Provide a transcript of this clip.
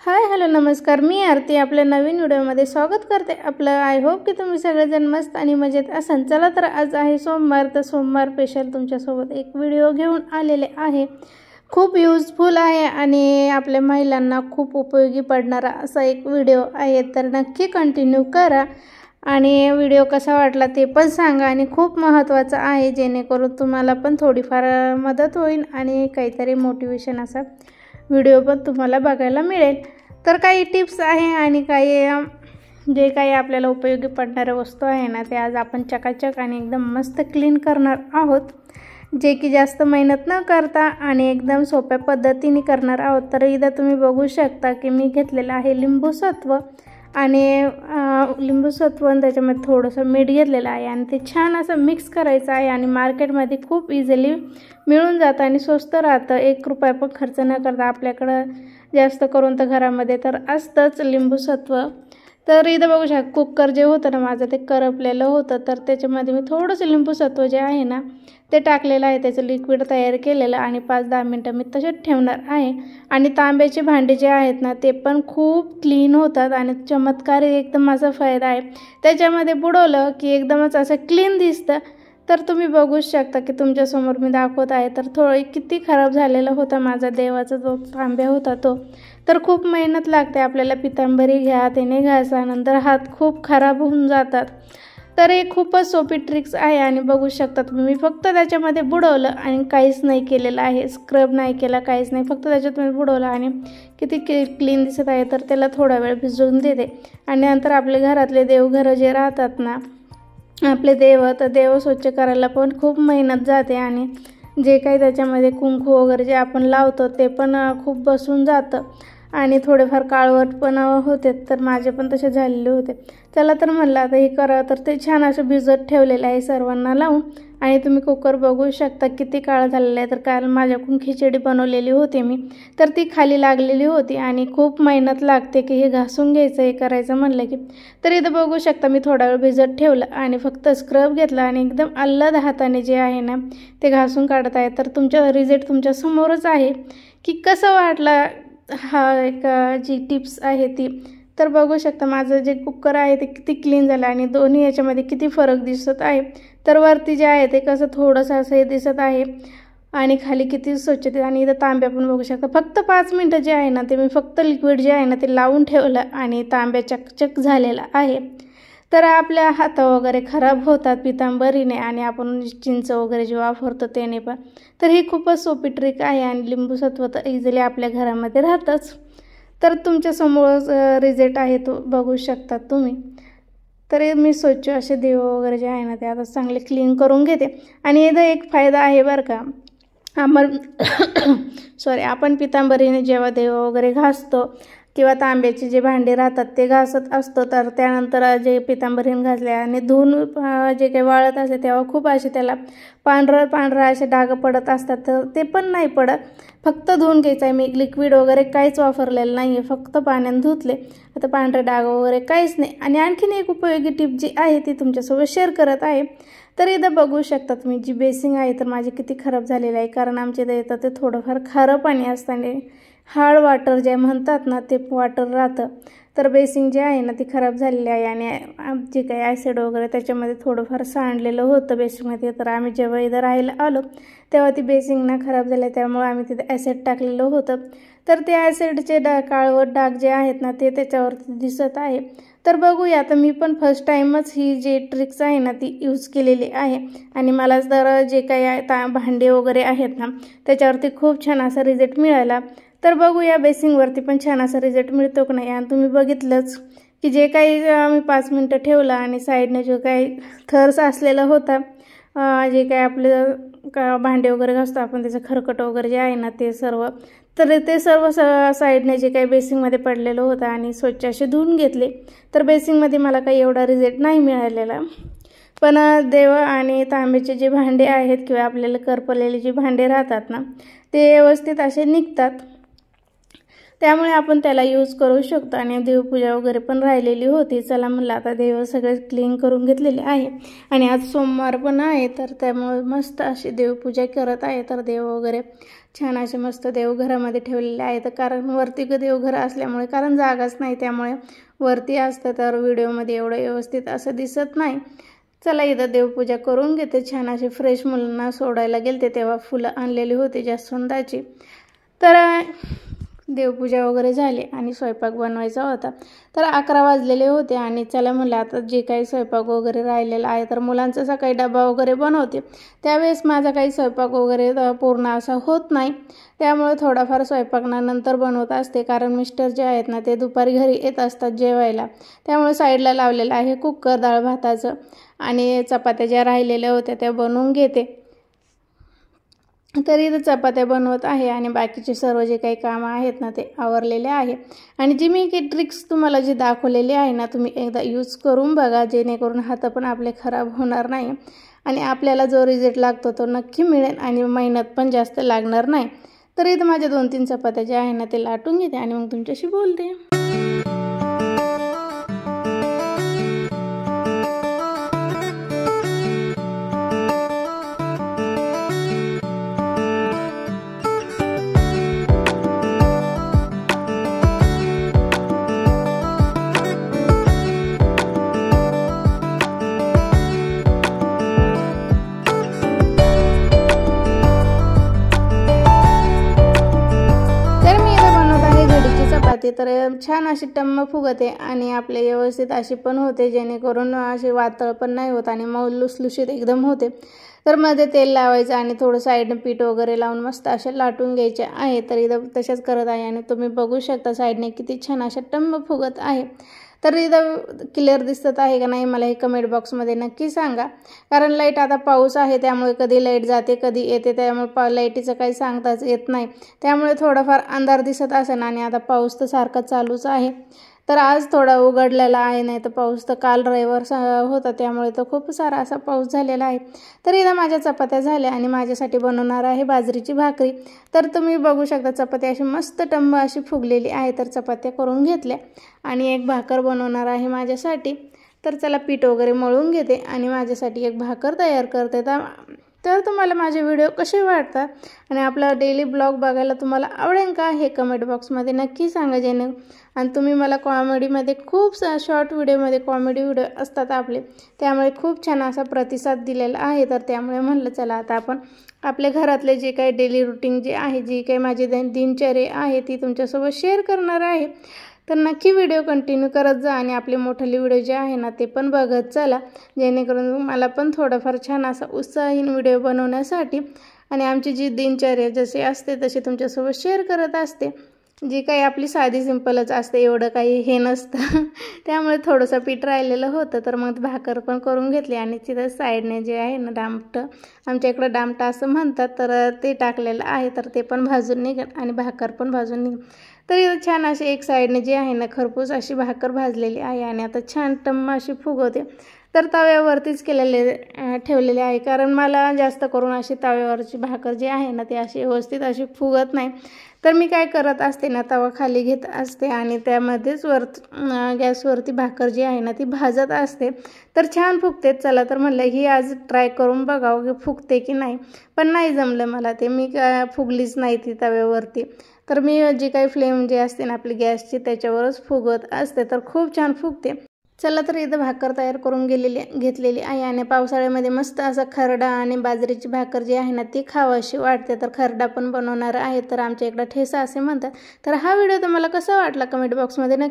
Hi hello नमस्कार, मी आरती आपल्या नवीन व्हिडिओमध्ये स्वागत करते आपलं। आय होप की तुम्ही सगळेजण मस्त आणि मजेत असाल। चला तर आज आहे सोमवार, तर सोमवार स्पेशल तुमच्यासोबत एक व्हिडिओ घेऊन आलेले आहे। खूप यूजफुल आहे आणि आपल्या महिलांना खूप उपयोगी पडणारा असा एक व्हिडिओ आहे, तर नक्की कंटिन्यू करा आणि व्हिडिओ कसा वाटला ते पण सांगा। आणि खूप महत्त्वाचा आहे, जेणेकरून तुम्हाला पण थोडीफार मदत होईल आणि काहीतरी मोटिवेशन असा व्हिडिओ पण तुम्हाला बघायला मिळेल। तर काही टिप्स आहे आणि काही जे काही आपल्याला उपयोगी पडणाऱ्या वस्तू आहे ना, ते आज आपण चकाचक आणि एकदम मस्त क्लीन करणार आहोत, जे की जास्त मेहनत न करता आणि एकदम सोप्या पद्धतीने करणार आहोत। तर इथं तुम्ही बघू शकता की मी घेतलेलं आहे लिंबू सत्व आणि त्याच्यामध्ये थोडंसं मीठ घेतलेलं आहे आणि ते छान असं मिक्स करायचं आहे। आणि मार्केटमध्ये खूप इझिली मिळून जातं आणि स्वस्त राहतं, 1 रुपया पण खर्च न करता आपल्याकडं जास्त करून तर घरामध्ये तर असतंच लिंबू सत्व। तर इथं बघू शकता कुकर जे होतं ना माझं, ते करपलेलं होतं, तर त्याच्यामध्ये मी थोडंसं लिंबू सत्व जे आहे ना ते टाकलेलं आहे, त्याचं लिक्विड तयार केलेलं आणि 5-10 मिनटं मी तसेच ठेवणार आहे। आणि तांब्याचे भांडे जे आहेत ना ते पण खूप क्लीन होतात आणि चमत्कारी एकदम असा फायदा आहे, त्याच्यामध्ये बुडवलं की एकदमच असं क्लीन दिसतं। तर तुम्ही बघू शकता की तुमच्यासमोर मी दाखवत आहे, तर किती खराब झालेला होता माझा देवाचा जो तांब्या होता तो। तर खूप मेहनत लागते आपल्याला, पितांबरी घ्या, त्याने घासा, नंतर हात खूप खराब होऊन जातात। तर हे खूपच सोपी ट्रिक्स आहे आणि बघू शकता तुम्ही, मी फक्त त्याच्यामध्ये बुडवलं आणि काहीच नाही केलेलं आहे, स्क्रब नाही केला, काहीच नाही, फक्त त्याच्यात मी बुडवलं आणि किती क्लीन दिसत आहे। तर त्याला थोडा वेळ भिजवून देते आणि नंतर आपले घरातले देवघरं जे राहतात ना आपले देव स्वच्छ करायला पण खूप मेहनत जाते आणि जे काही त्याच्यामध्ये कुंकू वगैरे जे आपण लावतो ते पण खूप बसून जातं आणि थोडेफार काळवट पण होते, तर माझे पण तसे झालेले होते। चला तर म्हणलं आता हे करा, तर ते छान असं भिजत ठेवलेलं आहे सर्वांना लावून। आणि तुम्ही कुकर बघू शकता किती काळ झालेला आहे, तर काल माझ्याकडून खिचडी बनवलेली होती मी, तर ती खाली लागलेली होती आणि खूप मेहनत लागते की हे घासून घ्यायचं, हे करायचं म्हणलं की। तर इथं बघू शकता मी थोडा वेळ भिजत ठेवलं आणि फक्त स्क्रब घेतला आणि एकदम अल्लद हाताने जे आहे ना ते घासून काढत आहे। तर तुमच्या रिझल्ट तुमच्या समोरच आहे की कसं वाटला हा एक जी टिप्स आहे ती। तर बघू शकता माझं जे कुकर आहे ते किती क्लीन झालं आणि दोन्ही याच्यामध्ये किती फरक दिसत आहे। तर वरती जे आहे ते कसं थोडंसं असं हे दिसत आहे आणि खाली किती स्वच्छते। आणि इथं तांब्या पण बघू शकता, फक्त 5 मिनटं जे आहे ना ते मी फक्त लिक्विड जे आहे ना ते लावून ठेवलं आणि तांब्या चकचक झालेला आहे। तर आपल्या हात वगैरे खराब होतात पितांबरीने आणि आपण चिंच वगैरे जे वापरतो त्याने पण। तर ही खूपच सोपी ट्रिक आहे आणि लिंबू सत्व तर इझिली आपल्या घरामध्ये राहतंच। तर तुमच्यासमोर रिझल्ट आहे तो बघू शकता तुम्ही। तर मी स्वच्छ असे देव वगैरे जे आहे ना ते आता चांगले क्लीन करून घेते। आणि याचा एक फायदा आहे बरं का, आपण पितांबरीने जेव्हा देव वगैरे घासतो किंवा तांब्याचे जे भांडे राहतात ते घासत असतो, तर त्यानंतर जे पितांबरीने घासले आणि धुवून जे काही वाळत असते तेव्हा खूप असे त्याला पांढरं असे डाग पडत असतात, तर ते पण नाही पडत। फक्त धुवून घ्यायचं आहे, मी लिक्विड वगैरे काहीच वापरलेलं नाही आहे, फक्त पाण्याने धुतले, आता पांढरे डाग वगैरे काहीच नाही। आणि आणखीन एक उपयोगी टिप जी आहे ती तुमच्यासोबत शेअर करत आहे। तर इथं बघू शकता तुम्ही जी बेसिंग आहे तर माझी किती खराब झालेली आहे, कारण आमच्या इथं येतं ते थोडंफार खारं पाणी असतं आणि हार्ड वॉटर जे म्हणतात ना ते वॉटर राहतं। तर बेसिंग जे आहे ना ती खराब झालेली आहे आणि जे काही ॲसिड वगैरे त्याच्यामध्ये थोडंफार सांडलेलं होतं बेसिंगमध्ये। तर आम्ही जेव्हा इथं राहायला आलो तेव्हा ती बेसिंग ना खराब झाली, त्यामुळे आम्ही तिथे ॲसिड टाकलेलं होतं, तर ते ॲसिडचे काळवट डाग जे आहेत ना ते त्याच्यावरती दिसत आहे। तर बघूया, आता मी पण फर्स्ट टाईमच ही जी ट्रिक्स आहे ना ती यूज केलेली आहे आणि मला जर जे काही भांडे वगैरे आहेत ना त्याच्यावरती खूप छान असा रिझल्ट मिळाला। तर बघूया बेसिंगवरती पण छान असा रिझल्ट मिळतो की नाही। आणि तुम्ही बघितलंच की जे काही मी 5 मिनटं ठेवलं आणि साईडने जो काही थर्स असलेला होता, जे काही आपलं भांडे वगैरे घासतो आपण त्याचं खरकट वगैरे जे आहे ना ते सर्व, तर ते सर्व साईडने जे काही बेसिंगमध्ये पडलेलं होतं आणि स्वच्छ असे धुवून घेतले। तर बेसिंगमध्ये मला काही एवढा रिझल्ट नाही मिळालेला, पण देव आणि तांब्याचे जे भांडे आहेत किंवा आपल्याला करपलेले जे भांडे राहतात ना ते व्यवस्थित असे निघतात। त्यामुळे आपण त्याला यूज करू शकतो। आणि देवपूजा वगैरे पण राहिलेली होती, चला म्हणलं आता देव सगळे क्लीन करून घेतलेले आहे आणि आज सोमवार पण आहे, तर त्यामुळे मस्त अशी देवपूजा करत आहे। तर देव वगैरे छान असे मस्त देव घरामध्ये ठेवलेले आहेत, कारण वरती देवघर असल्यामुळे, कारण जागाच नाही त्यामुळे वरती असतं, तर व्हिडिओमध्ये एवढं व्यवस्थित असं दिसत नाही। चला इथं देवपूजा करून घेते। छान असे फ्रेश मुलांना सोडायला गेलते तेव्हा फुलं आणलेली होती जास्वंदाची, तर देवपूजा वगैरे झाली आणि स्वयंपाक बनवायचा होता, तर 11 वाजलेले होते आणि चला म्हणलं आता जे काही स्वयंपाक वगैरे राहिलेला आहे, तर मुलांचा सकाळी डबा वगैरे बनवते, त्यावेळेस माझा काही स्वयंपाक वगैरे पूर्ण असा होत नाही, त्यामुळे थोडाफार स्वयंपाक नंतर बनवत असते, कारण मिस्टर जे आहेत ना ते दुपारी घरी येत असतात जेवायला, त्यामुळे साईडला लावलेलं आहे कुकर डाळ भाताचं आणि चपात्या ज्या राहिलेल्या होत्या त्या बनवून घेते। तरी इथं चपात्या बनवत आहे आणि बाकीचे सर्व जे काही कामं आहेत ना ते आवरलेले आहे। आणि जी मी काही ट्रिक्स तुम्हाला जी दाखवलेली आहे ना, तुम्ही एकदा यूज करून बघा, जेणेकरून हात पण आपले खराब होणार नाही आणि आपल्याला जो रिझल्ट लागतो तो नक्की मिळेल आणि मेहनत पण जास्त लागणार नाही। तर इथं माझ्या 2-3 चपात्या ज्या आहे ना ते लाटून घेते आणि मग तुमच्याशी बोलते। तर छान अशी टम्म फुगते आणि आपले व्यवस्थित अशी पण होते, जेणेकरून असे वातळ पण नाही होत आणि मऊ लुसलुशीत एकदम होते। तर मध्ये तेल लावायचं आणि थोडं साईडनं पीठ वगैरे लावून मस्त असे लाटून घ्यायचे आहे। तर इथं तशाच करत आहे आणि तुम्ही बघू शकता साईडने किती छान अशा टम्म फुगत आहे। तर इथं क्लिअर दिसत आहे का नाही मला हे कमेंट बॉक्समध्ये नक्की सांगा, कारण लाईट आता पाऊस आहे त्यामुळे कधी लाईट जाते कधी येते, त्यामुळे लाईटीचं काही सांगताच येत नाही, त्यामुळे थोडाफार अंधार दिसत असेल आणि आता पाऊस तर सारखा चालूच आहे। तर आज थोडा उघडलेला आहे, नाही तर पाऊस तर काल रविवार होता त्यामुळे तर खूप सारा असा पाऊस झालेला आहे। तर इथं माझ्या चपात्या झाल्या आणि माझ्यासाठी बनवणार आहे बाजरीची भाकरी। तर तुम्ही बघू शकता चपाती अशी मस्त टंब अशी फुगलेली आहे, तर चपात्या करून घेतल्या आणि एक भाकर बनवणार आहे माझ्यासाठी। तर चला पीठ वगैरे मळून घेते आणि माझ्यासाठी एक भाकर तयार करते। तर तुम्हाला माझे व्हिडिओ कसे वाटतात आणि आपला डेली ब्लॉग बघायला तुम्हाला आवडेल का हे कमेंट बॉक्समध्ये नक्की सांगा। आणि तुम्ही मला कॉमेडीमध्ये खूप शॉर्ट व्हिडिओमध्ये कॉमेडी व्हिडिओ असतात आपले, त्यामुळे खूप छान असा प्रतिसाद दिलेला आहे। तर त्यामुळे म्हणलं चला आता आपण आपल्या घरातले जे काही डेली रुटीन जे आहे, जी काही माझी दिनचर्या आहे ती तुमच्यासोबत शेअर करणार आहे। तर नक्की व्हिडिओ कंटिन्यू करत जा आणि आपले मोठे व्हिडिओ जे आहे ना ते पण बघत चला, जेणेकरून मला पण थोडंफार छान असा उत्साहीन व्हिडिओ बनवण्यासाठी आणि आमची जी दिनचर्या जशी असते तशी तुमच्यासोबत शेअर करत असते, जी काही आपली साधी सिंपलच असते, एवढं काही हे नसतं। त्यामुळे थोडंसं पीठ राहिलेलं होतं, तर मग भाकर पण करून घेतली आणि तिथं साईडने जे आहे ना डामटं, आमच्या इकडं डामटं असं म्हणतात, तर ते टाकलेलं आहे, तर ते पण भाजून निघेल आणि भाकर पण भाजून निघेल। तर छान अशी एक साईडने जी आहे ना खरपूस अशी भाकर भाजलेली आहे आणि आता छान टम्म अशी फुगवते। तर तव्यावरतीच ठेवलेले आहे, कारण मला जास्त करून अशी तव्यावरची भाकर जी आहे ना ती अशी व्यवस्थित अशी फुगत नाही। तर मी काय करत असते ना, तवा खाली घेत असते आणि त्यामध्येच गॅसवरती भाकर जी आहे ना ती भाजत असते, तर छान फुगते। चला तर म्हणलं ही आज ट्राय करून बघावं की फुगते की नाही, पण नाही जमलं मला ते, मी फुगलीच नाही ती तव्यावरती। तर मी जी काही फ्लेम जी असते ना आपली गॅसची त्याच्यावरच फुगवत असते, तर खूप छान फुगते। चला तर इथं भाकर तयार करून घेतलेली आहे आणि पावसाळ्यामध्ये मस्त असा खरडा आणि बाजरीची भाकर जी आहे ना ती खावाशी वाटते, तर खरडा पण बनवणार आहे, तर आमच्या इकडं ठेसा असे म्हणतात। तर हा व्हिडिओ तुम्हाला कसा वाटला कमेंट बॉक्समध्ये नक्की